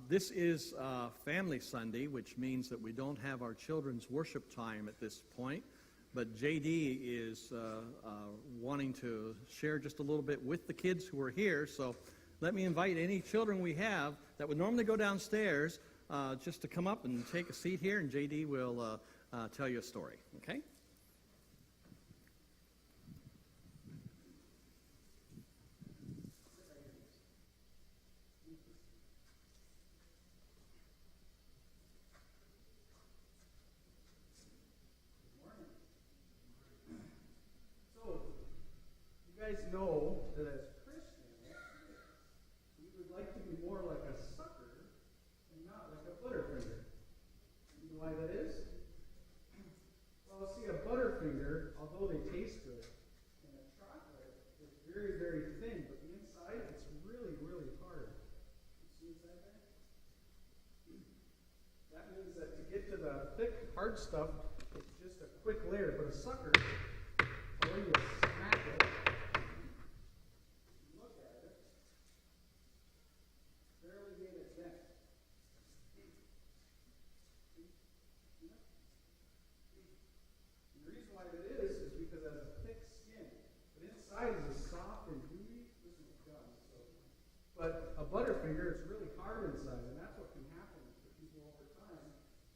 This is Family Sunday, which means that we don't have our children's worship time at this point. But JD is wanting to share just a little bit with the kids who are here. So let me invite any children we have that would normally go downstairs just to come up and take a seat here, and JD will tell you a story. Okay? Know that as Christians, we would like to be more like a sucker and not like a butterfinger. You know why that is? Well, see, a butterfinger, although they taste good, and a chocolate is very, very thin, but the inside, it's really, really hard. You see inside there? That means that to get to the thick, hard stuff, it's just a quick layer, but a sucker, although you smack it, is soft and gooey. This is gum. But a butterfinger is really hard inside, and that's what can happen to people over time.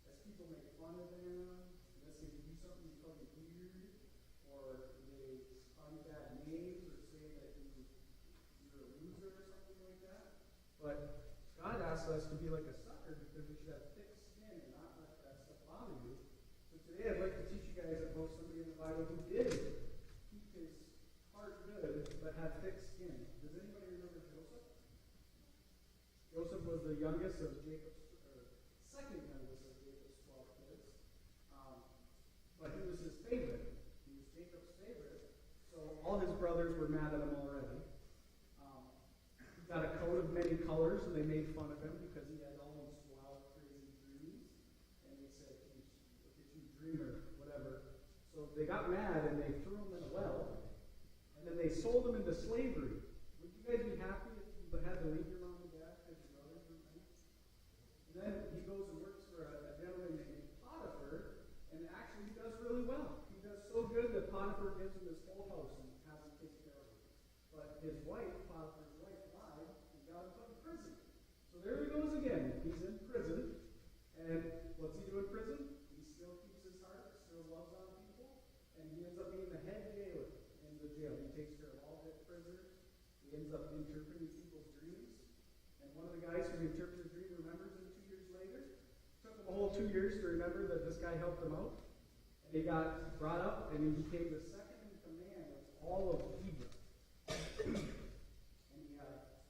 As people make fun of them, unless they do something you call weird, or they call you bad names, or say that you're a loser or something like that. But God asks us to be like a sucker because we should have thick skin and not let that stuff bother you. So today I'd like to teach you guys about somebody in the Bible who did keep his heart good, but had thick skin. Does anybody remember Joseph? Joseph was the youngest of Jacob's, or second youngest of Jacob's 12 kids. But he was his favorite. He was Jacob's favorite. So all his brothers were mad at him already. He got a coat of many colors, and they made fun of him because he had all these wild, crazy dreams. And they said, look at you, dreamer, whatever. So they got mad, and they threw him in a well. And then they sold him into slavery. Would you guys be happy if you had to leave your mom and dad because your brothers were mad? And then he goes and works for a gentleman named Potiphar, and actually he does really well. He does so good that Potiphar gives him his whole house and has him take care of him. But his wife, Potiphar's wife, lied and got him put in prison. So there he goes again. He's in prison. And what's he do in prison? He still keeps his heart, still loves on people, and he ends up being the head jailer in the jail. He takes care of all the prisoners. He ends up interpreting people's dreams. And one of the guys who interpreted the dream remembers him 2 years later. It took him a whole 2 years to remember that this guy helped him out. And he got brought up, and he became the second in command of all of Egypt. And he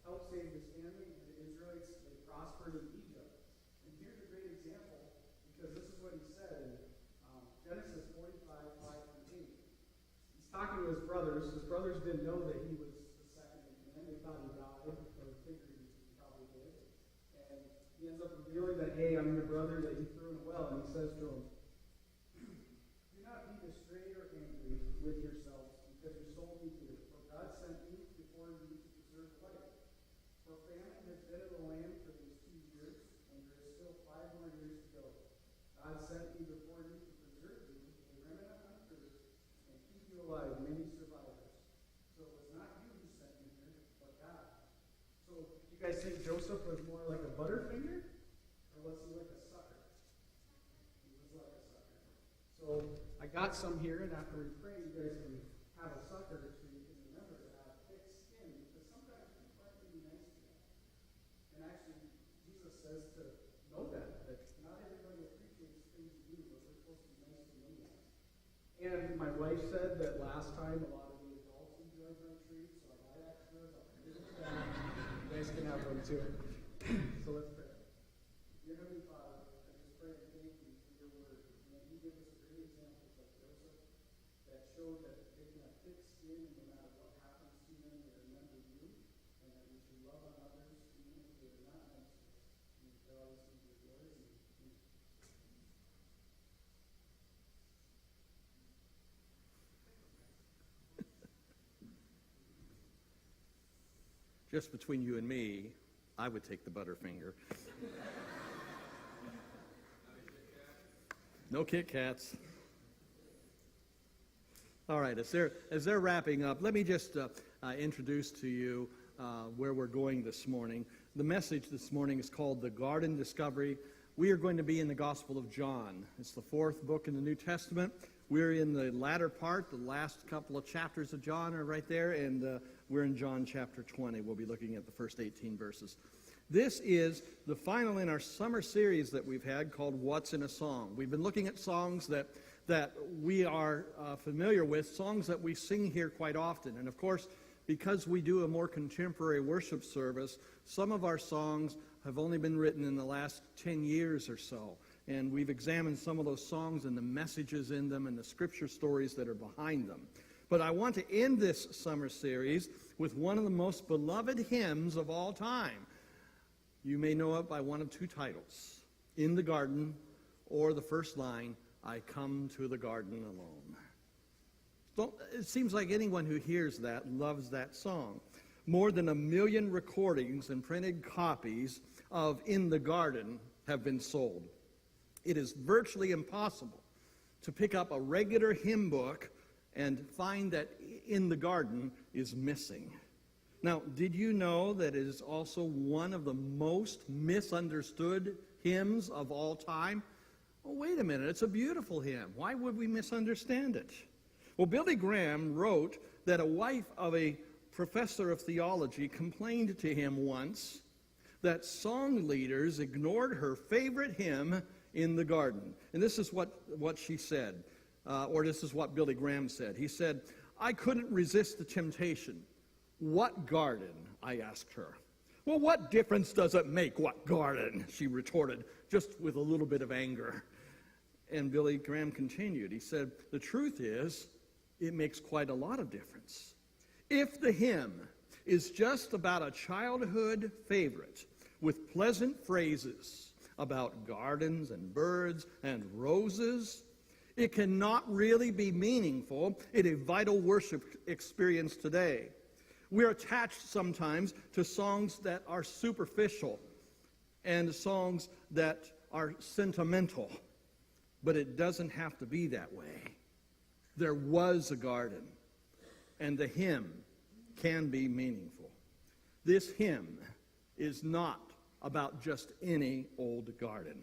helped save his family, and the Israelites, they prospered in Egypt. And here's a great example, because this is what he said in Genesis 45, 5-8. He's talking to his brothers. His brothers didn't know that he was the second in command. They thought he died, or figured he probably did. And he ends up revealing that, hey, I'm your brother that you threw in a well. And he says to him, do not be distrayed or angry with yourselves because you sold me here. For God sent me before you to preserve life. For famine has been in the land for these 2 years, and there is still 5 more years to go. God sent me before you to preserve you, a remnant on earth, and keep you alive, many survivors. So it was not you who sent me here, but God. So you guys think Joseph was more like a butterfinger, or was he like a sucker? He was like a sucker. So I got some here, and after we pray, you guys can have a sucker so you can remember to have thick skin, because sometimes people aren't really nice to you. And actually, Jesus says to know that not everybody appreciates things you do, but we're supposed to be nice to anyone. And my wife said that last time a lot of the adults enjoyed my treat, so I got extras. I'll give it back. You guys can have one too. So let's pray. Dear Heavenly Father, I just pray and thank you for your word. And you give us great examples like Joseph that show that they can have thick skin, and no matter what happens to them, they remember you, and that we should love on others even if they are not nice to us. And we pray all these things with glory in you. Just between you and me, I would take the Butterfinger. No Kit Kats. All right, as they're wrapping up, let me just introduce to you where we're going this morning. The message this morning is called The Garden Discovery. We are going to be in the Gospel of John. It's the fourth book in the New Testament. We're in the latter part. The last couple of chapters of John are right there, and we're in John chapter 20. We'll be looking at the first 18 verses. This is the final in our summer series that we've had called What's in a Song. We've been looking at songs that we are familiar with, songs that we sing here quite often. And of course, because we do a more contemporary worship service, some of our songs have only been written in the last 10 years or so. And we've examined some of those songs and the messages in them and the scripture stories that are behind them. But I want to end this summer series with one of the most beloved hymns of all time. You may know it by one of two titles, In the Garden, or the first line, I come to the garden alone. It seems like anyone who hears that loves that song. More than 1 million recordings and printed copies of In the Garden have been sold. It is virtually impossible to pick up a regular hymn book and find that In the Garden is missing. Now, did you know that it is also one of the most misunderstood hymns of all time? Well, wait a minute, it's a beautiful hymn. Why would we misunderstand it? Well, Billy Graham wrote that a wife of a professor of theology complained to him once that song leaders ignored her favorite hymn, In the Garden. And this is what she said, or this is what Billy Graham said. He said, I couldn't resist the temptation. What garden? I asked her. Well, what difference does it make what garden? She retorted, just with a little bit of anger. And Billy Graham continued. He said, the truth is, it makes quite a lot of difference. If the hymn is just about a childhood favorite with pleasant phrases about gardens and birds and roses, it cannot really be meaningful in a vital worship experience today. We're attached sometimes to songs that are superficial and songs that are sentimental, but it doesn't have to be that way. There was a garden, and the hymn can be meaningful. This hymn is not about just any old garden.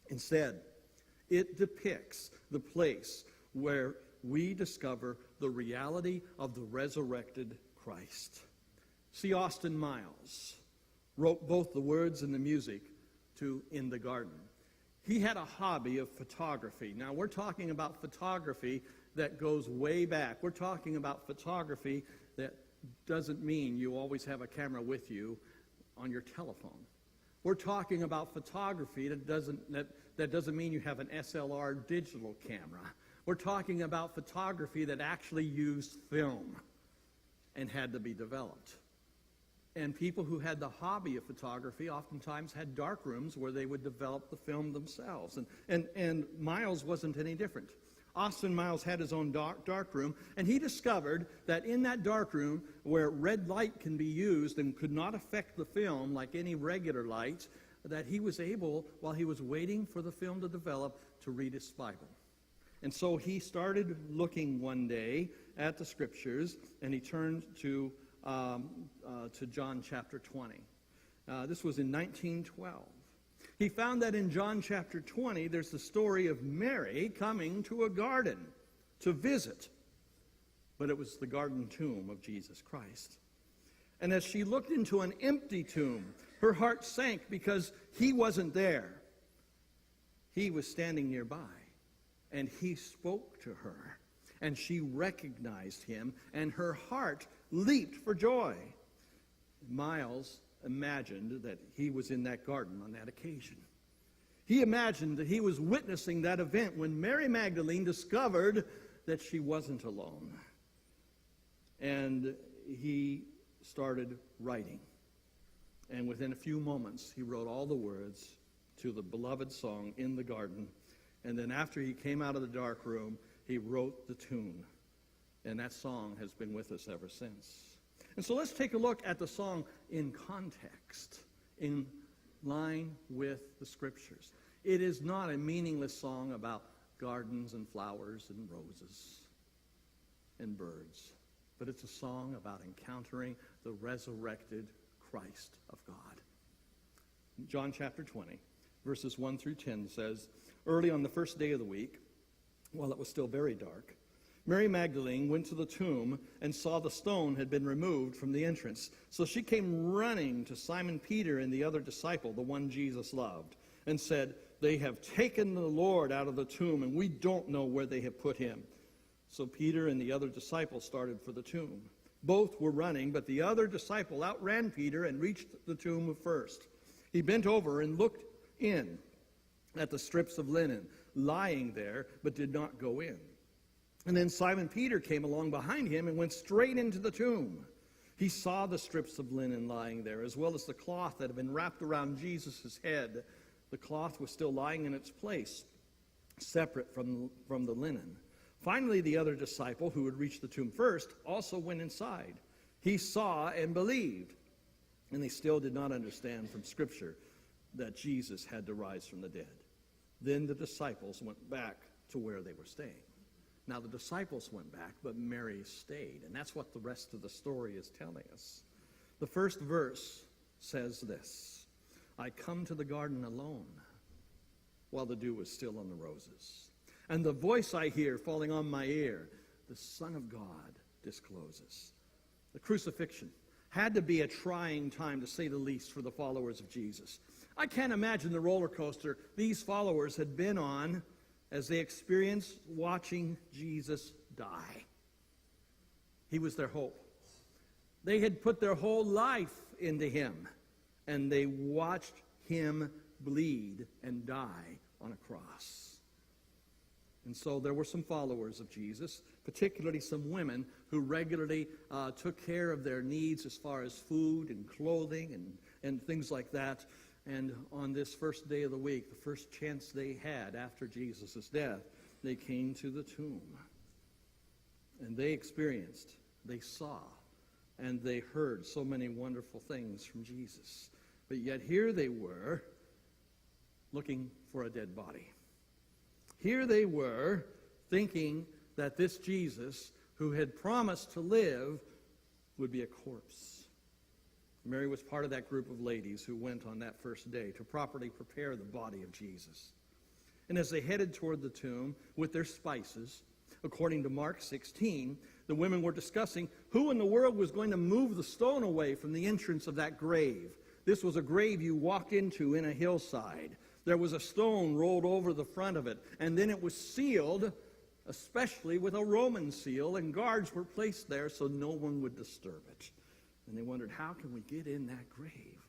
Instead, it depicts the place where we discover the reality of the resurrected Christ. C. Austin Miles wrote both the words and the music to In the Garden. He had a hobby of photography. Now, we're talking about photography that goes way back. We're talking about photography that doesn't mean you always have a camera with you on your telephone. We're talking about photography that doesn't mean you have an SLR digital camera. We're talking about photography that actually used film and had to be developed. And people who had the hobby of photography oftentimes had dark rooms where they would develop the film themselves. And Miles wasn't any different. Austin Miles had his own dark room, and he discovered that in that dark room, where red light can be used and could not affect the film like any regular light, that he was able, while he was waiting for the film to develop, to read his Bible. And so he started looking one day at the scriptures, and he turned to John chapter 20. This was in 1912. He found that in John chapter 20, there's the story of Mary coming to a garden to visit. But it was the garden tomb of Jesus Christ. And as she looked into an empty tomb, her heart sank because he wasn't there. He was standing nearby, and he spoke to her. And she recognized him, and her heart leaped for joy. Miles imagined that he was in that garden on that occasion. He imagined that he was witnessing that event when Mary Magdalene discovered that she wasn't alone. And he started writing. And within a few moments, he wrote all the words to the beloved song, In the Garden. And then after he came out of the dark room, he wrote the tune. And that song has been with us ever since. And so let's take a look at the song in context. in line with the Scriptures. It is not a meaningless song about gardens and flowers and roses and birds, but it's a song about encountering the resurrected Christ of God. John chapter 20, verses 1 through 10 says, "Early on the first day of the week, while it was still very dark, Mary Magdalene went to the tomb and saw the stone had been removed from the entrance. So she came running to Simon Peter and the other disciple, the one Jesus loved, and said, 'They have taken the Lord out of the tomb, and we don't know where they have put him.' So Peter and the other disciple started for the tomb. Both were running, but the other disciple outran Peter and reached the tomb first. He bent over and looked in at the strips of linen lying there, but did not go in. And then Simon Peter came along behind him and went straight into the tomb. He saw the strips of linen lying there, as well as the cloth that had been wrapped around Jesus' head. The cloth was still lying in its place, separate from the linen. Finally, the other disciple, who had reached the tomb first, also went inside. He saw and believed, and they still did not understand from Scripture that Jesus had to rise from the dead. Then the disciples went back to where they were staying." Now, the disciples went back, but Mary stayed, and that's what the rest of the story is telling us. The first verse says this, "I come to the garden alone while the dew was still on the roses. And the voice I hear falling on my ear, the Son of God discloses." The crucifixion had to be a trying time, to say the least, for the followers of Jesus. I can't imagine the roller coaster these followers had been on as they experienced watching Jesus die. He was their hope. They had put their whole life into him, and they watched him bleed and die on a cross. And so there were some followers of Jesus, particularly some women who regularly took care of their needs as far as food and clothing and things like that. And on this first day of the week, the first chance they had after Jesus' death, they came to the tomb. And they experienced, they saw, and they heard so many wonderful things from Jesus. But yet here they were, looking for a dead body. Here they were, thinking that this Jesus, who had promised to live, would be a corpse. Mary was part of that group of ladies who went on that first day to properly prepare the body of Jesus. And as they headed toward the tomb with their spices, according to Mark 16, the women were discussing who in the world was going to move the stone away from the entrance of that grave. This was a grave you walked into in a hillside. There was a stone rolled over the front of it, and then it was sealed, especially with a Roman seal, and guards were placed there so no one would disturb it. And they wondered, how can we get in that grave?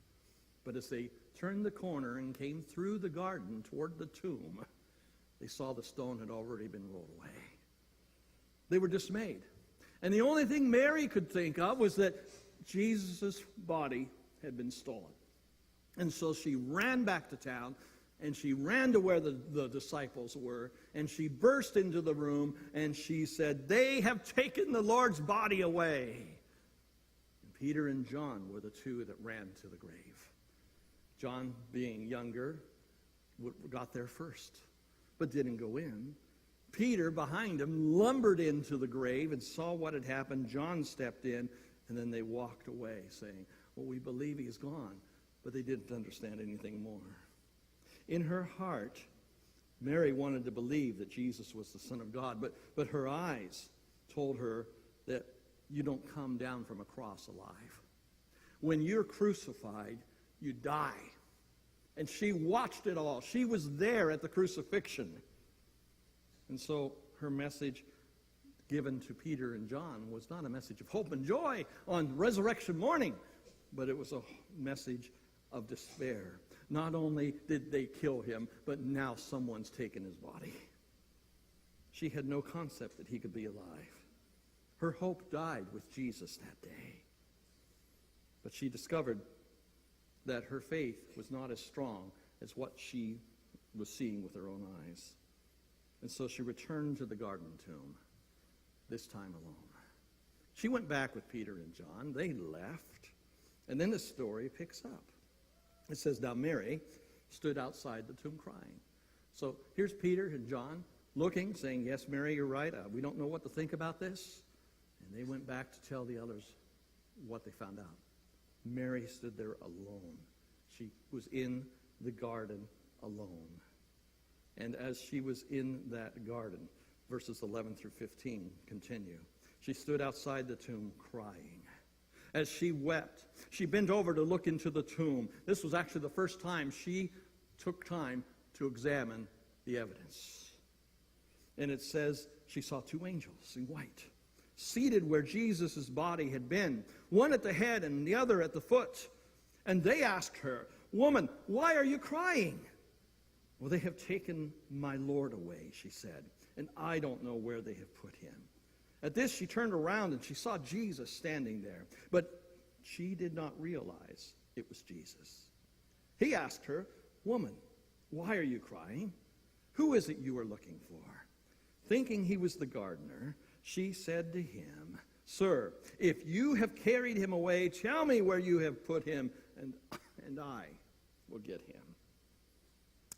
But as they turned the corner and came through the garden toward the tomb, they saw the stone had already been rolled away. They were dismayed. And the only thing Mary could think of was that Jesus' body had been stolen. And so she ran back to town, and she ran to where the disciples were, and she burst into the room, and she said, "They have taken the Lord's body away." And Peter and John were the two that ran to the grave. John, being younger, got there first, but didn't go in. Peter, behind him, lumbered into the grave and saw what had happened. John stepped in, and then they walked away, saying, "Well, we believe he's gone," but they didn't understand anything more. In her heart, Mary wanted to believe that Jesus was the Son of God, but her eyes told her that you don't come down from a cross alive. When you're crucified, you die. And she watched it all. She was there at the crucifixion. And so her message given to Peter and John was not a message of hope and joy on resurrection morning, but it was a message of despair. Not only did they kill him, but now someone's taken his body. She had no concept that he could be alive. Her hope died with Jesus that day. But she discovered that her faith was not as strong as what she was seeing with her own eyes. And so she returned to the garden tomb, this time alone. She went back with Peter and John. They left. And then the story picks up. It says, now Mary stood outside the tomb crying. So here's Peter and John looking, saying, yes, Mary, you're right. We don't know what to think about this. And they went back to tell the others what they found out. Mary stood there alone. She was in the garden alone. And as she was in that garden, verses 11 through 15 continue. She stood outside the tomb crying. As she wept, she bent over to look into the tomb. This was actually the first time she took time to examine the evidence. And it says she saw two angels in white, seated where Jesus' body had been, one at the head and the other at the foot. And they asked her, woman, why are you crying? Well, they have taken my Lord away, she said, and I don't know where they have put him. At this, she turned around and she saw Jesus standing there, but she did not realize it was Jesus. He asked her, woman, why are you crying? Who is it you are looking for? Thinking he was the gardener, she said to him, sir, if you have carried him away, tell me where you have put him, and I will get him.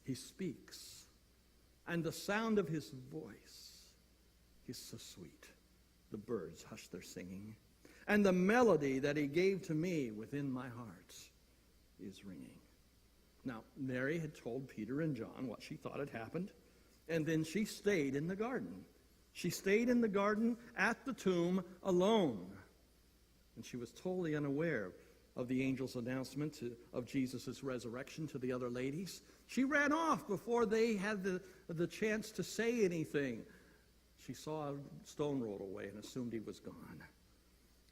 He speaks, and the sound of his voice is so sweet. The birds hush their singing, and the melody that he gave to me within my heart is ringing. Now, Mary had told Peter and John what she thought had happened, and then she stayed in the garden. She stayed in the garden at the tomb alone, and she was totally unaware of the angel's announcement of Jesus' resurrection to the other ladies. She ran off before they had the chance to say anything. She saw a stone rolled away and assumed he was gone.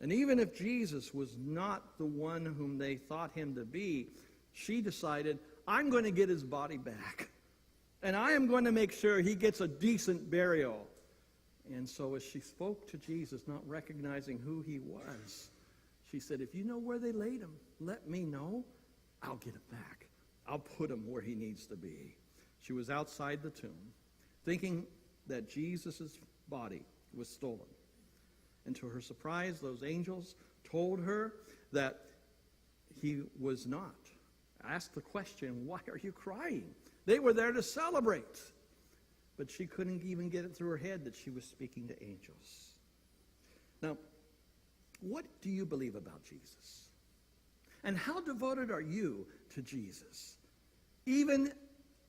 And even if Jesus was not the one whom they thought him to be, she decided, I'm going to get his body back. And I am going to make sure he gets a decent burial. And so as she spoke to Jesus, not recognizing who he was, she said, if you know where they laid him, let me know. I'll get him back. I'll put him where he needs to be. She was outside the tomb, thinking that Jesus' body was stolen. And to her surprise, those angels told her that he was not. Asked the question, why are you crying? They were there to celebrate. But she couldn't even get it through her head that she was speaking to angels. Now, what do you believe about Jesus? And how devoted are you to Jesus? Even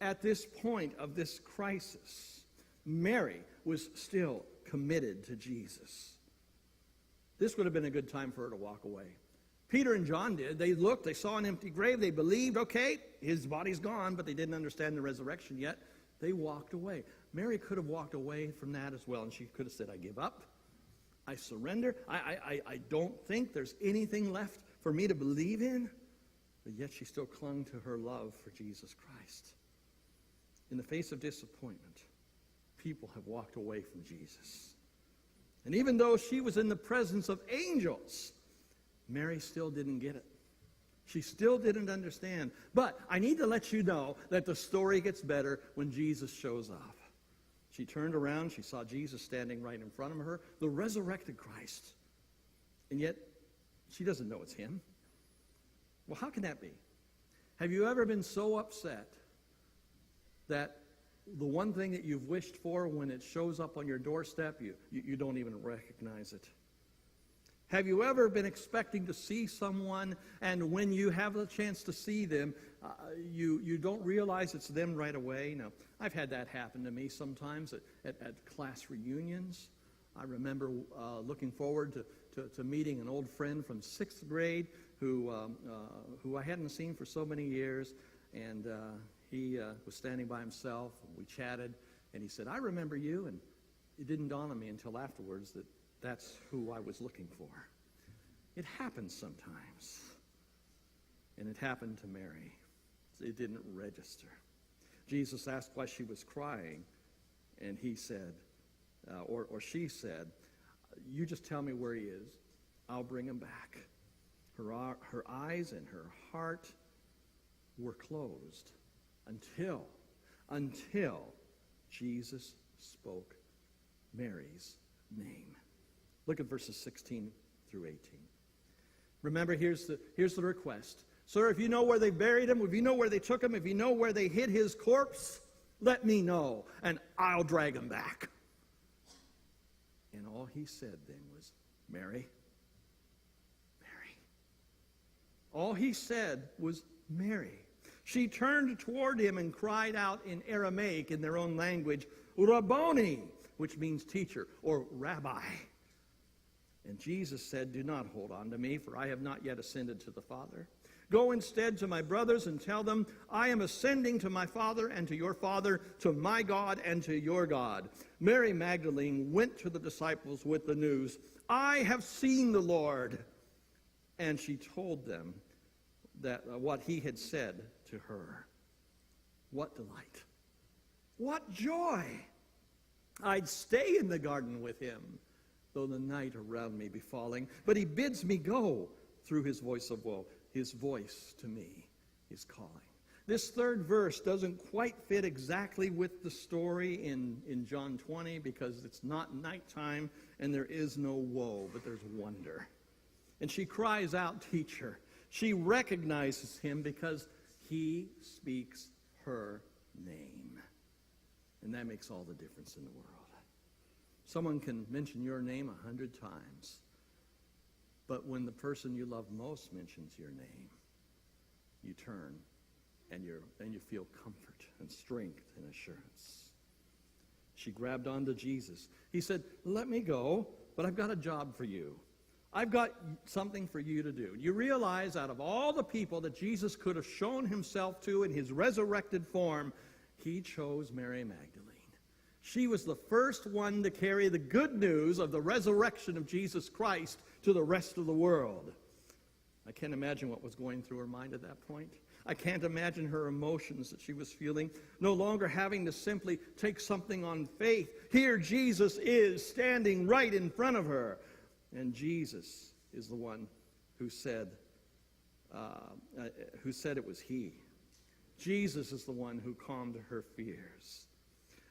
at this point of this crisis, Mary was still committed to Jesus. This would have been a good time for her to walk away. Peter and John did. They looked, they saw an empty grave, they believed, okay, his body's gone, but they didn't understand the resurrection yet. They walked away. Mary could have walked away from that as well, and she could have said, I give up. I surrender. I don't think there's anything left for me to believe in. But yet she still clung to her love for Jesus Christ. In the face of disappointment, people have walked away from Jesus. And even though she was in the presence of angels, Mary still didn't get it. She still didn't understand. But I need to let you know that the story gets better when Jesus shows up. She turned around, she saw Jesus standing right in front of her, the resurrected Christ. And yet, she doesn't know it's him. Well, how can that be? Have you ever been so upset that the one thing that you've wished for, when it shows up on your doorstep, you don't even recognize it? Have you ever been expecting to see someone, and when you have the chance to see them, you don't realize it's them right away? Now, I've had that happen to me sometimes at class reunions. I remember looking forward to meeting an old friend from 6th grade who I hadn't seen for so many years, and he was standing by himself, and we chatted, and he said, I remember you, and it didn't dawn on me until afterwards that that's who I was looking for. It happens sometimes. And it happened to Mary. It didn't register. Jesus asked why she was crying, and he said, or she said, you just tell me where he is. I'll bring him back. Her eyes and her heart were closed until Jesus spoke Mary's name. Look at verses 16 through 18. Remember, here's the request. Sir, if you know where they buried him, if you know where they took him, if you know where they hid his corpse, let me know, and I'll drag him back. And all he said then was, Mary, Mary. All he said was, Mary. She turned toward him and cried out in Aramaic, in their own language, Rabboni, which means teacher, or rabbi. And Jesus said, do not hold on to me, for I have not yet ascended to the Father. Go instead to my brothers and tell them, I am ascending to my Father and to your Father, to my God and to your God. Mary Magdalene went to the disciples with the news, I have seen the Lord. And she told them that what he had said to her. What delight. What joy. I'd stay in the garden with him, though the night around me be falling. But he bids me go through his voice of woe. His voice to me is calling. This third verse doesn't quite fit exactly with the story in John 20 because it's not nighttime and there is no woe, but there's wonder. And she cries out, teacher. She recognizes him because he speaks her name. And that makes all the difference in the world. Someone can mention your name 100 times. But when the person you love most mentions your name, you turn and you feel comfort and strength and assurance. She grabbed onto Jesus. He said, let me go, but I've got a job for you. I've got something for you to do. You realize out of all the people that Jesus could have shown himself to in his resurrected form, he chose Mary Magdalene. She was the first one to carry the good news of the resurrection of Jesus Christ to the rest of the world. I can't imagine what was going through her mind at that point. I can't imagine her emotions that she was feeling, no longer having to simply take something on faith. Here Jesus is standing right in front of her. And Jesus is the one who said it was he. Jesus is the one who calmed her fears.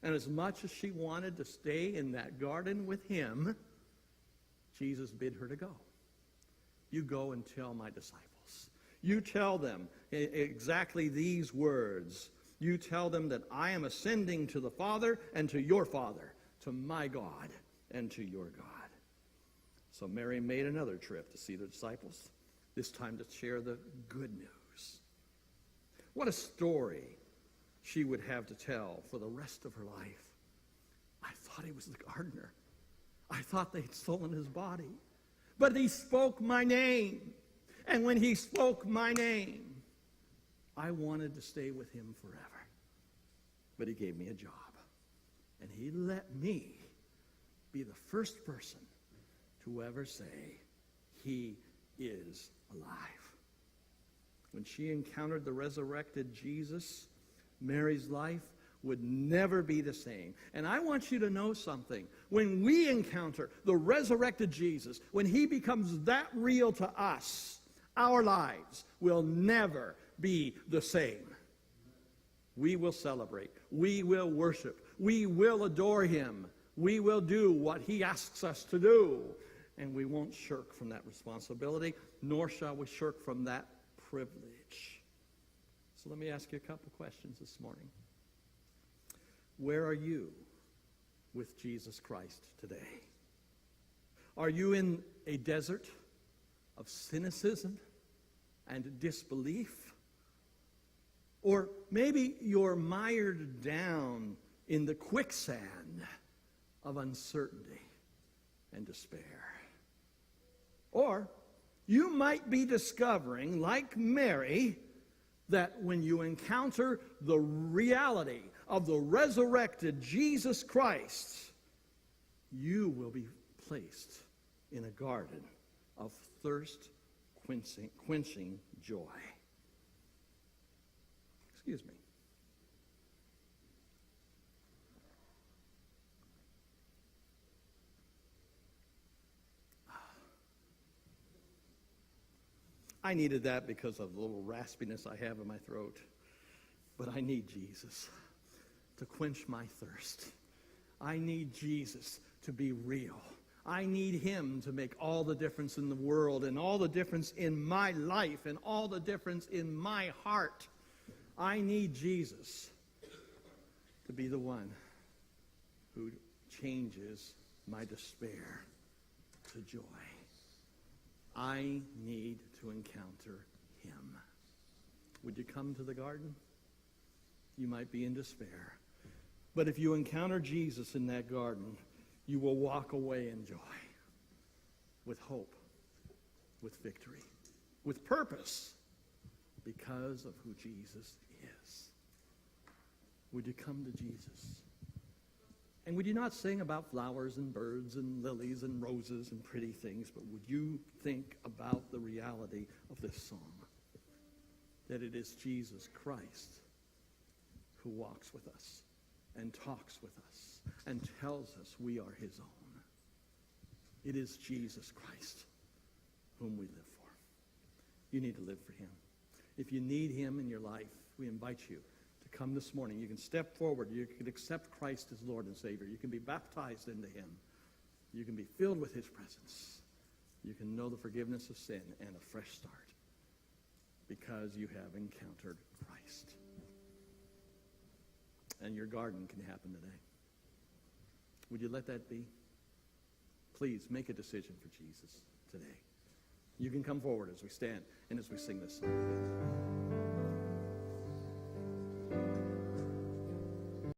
And as much as she wanted to stay in that garden with him, Jesus bid her to go. You go and tell my disciples. You tell them exactly these words. You tell them that I am ascending to the Father and to your Father, to my God and to your God. So Mary made another trip to see the disciples, this time to share the good news. What a story she would have to tell for the rest of her life. I thought he was the gardener. I thought they'd stolen his body. But he spoke my name. And when he spoke my name, I wanted to stay with him forever. But he gave me a job. And he let me be the first person to ever say, he is alive. When she encountered the resurrected Jesus, Mary's life would never be the same. And I want you to know something. When we encounter the resurrected Jesus, when he becomes that real to us, our lives will never be the same. We will celebrate. We will worship. We will adore him. We will do what he asks us to do. And we won't shirk from that responsibility, nor shall we shirk from that privilege. So let me ask you a couple questions this morning. Where are you with Jesus Christ today? Are you in a desert of cynicism and disbelief? Or maybe you're mired down in the quicksand of uncertainty and despair. Or you might be discovering, like Mary, that when you encounter the reality of the resurrected Jesus Christ, you will be placed in a garden of thirst-quenching joy. Excuse me. I needed that because of the little raspiness I have in my throat. But I need Jesus to quench my thirst. I need Jesus to be real. I need him to make all the difference in the world and all the difference in my life and all the difference in my heart. I need Jesus to be the one who changes my despair to joy. I need to encounter him. Would you come to the garden? You might be in despair. But if you encounter Jesus in that garden, you will walk away in joy, with hope, with victory, with purpose, because of who Jesus is. Would you come to Jesus? And would you not sing about flowers and birds and lilies and roses and pretty things, but would you think about the reality of this song? That it is Jesus Christ who walks with us and talks with us and tells us we are his own. It is Jesus Christ whom we live for. You need to live for him. If you need him in your life, we invite you to come this morning. You can step forward. You can accept Christ as Lord and Savior. You can be baptized into him. You can be filled with his presence. You can know the forgiveness of sin and a fresh start because you have encountered Christ. And your garden can happen today. Would you let that be? Please make a decision for Jesus today. You can come forward as we stand and as we sing this song.